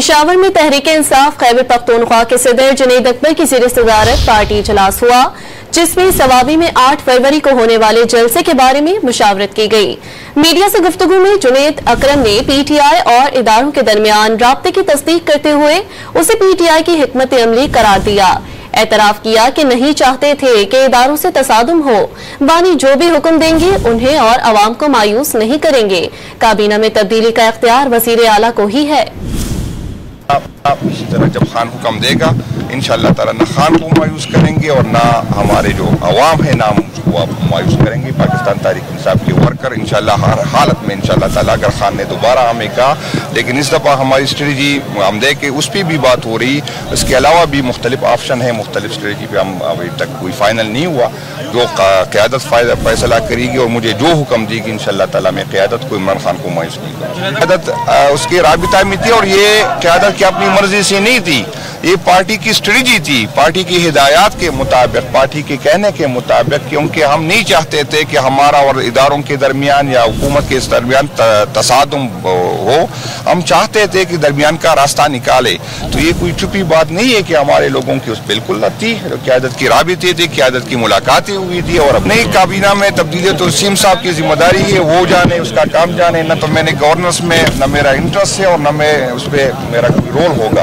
पेशावर में तहरीक इंसाफ खैबर पख्तूनख्वा के सदर जुनैद अकबर की ज़ेर सदारत पार्टी इजलास हुआ, जिसमें सवाबी में 8 फरवरी को होने वाले जलसे के बारे में मुशावरत की गई। मीडिया से गुफ्तगू में जुनैद अकरम ने पीटीआई और इदारों के दरमियान राब्ते की तस्दीक करते हुए उसे पीटीआई की हिकमत अमली करार दिया। एतराफ किया कि नहीं चाहते थे कि इदारों से तसादुम हो, बानी जो भी हुक्म देंगे उन्हें और अवाम को मायूस नहीं करेंगे। काबीना में तब्दीली का इख्तियार वज़ीर आला को ही है। इसी तरह जब खान हुक्म देगा इंशाअल्लाह ताला ना खान को मायूस करेंगे और ना हमारे जो अवाम है ना उसको आप मायूस करेंगे। पाकिस्तान तहरीक इंसाफ के वर्कर इंशाअल्लाह हर हालत में इंशाअल्लाह ताला अगर खान ने दोबारा हमें कहा, लेकिन इस दफ़ा हमारी स्ट्रेटजी हम देख के उस पर भी बात हो रही। इसके अलावा भी मुख्तलिफ ऑप्शन है, मुख्तलिफ स्ट्रेटजी पे हम अभी तक कोई फाइनल नहीं हुआ। जो क़यादत फैसला करेगी और मुझे जो हुक्म देगी इंशाअल्लाह ताला मैं क़यादत को इमरान खान को मायूस नहीं करूँगा। क़यादत उसके राबिता में थी और ये क़यादत की अपनी मर्जी से नहीं थी, ये पार्टी की स्ट्रेटजी थी, पार्टी की हिदायत के मुताबिक, पार्टी के कहने के मुताबिक, क्योंकि हम नहीं चाहते थे कि हमारा और इदारों के दरमियान या हुकूमत के दरमियान तसादुम हो। हम चाहते थे कि दरमियान का रास्ता निकाले। तो ये कोई छुपी बात नहीं है कि हमारे लोगों की उस बिल्कुल न थी। क़यादत की राबिते थी, क़यादत की मुलाकातें हुई थी और अपने काबीना में तब्दीली तो सीम साहब की जिम्मेदारी है, वो जाने, उसका काम जाने। न तो मैंने गवर्नेंस में न मेरा इंटरेस्ट है और न मैं उस पर मेरा कोई रोल होगा।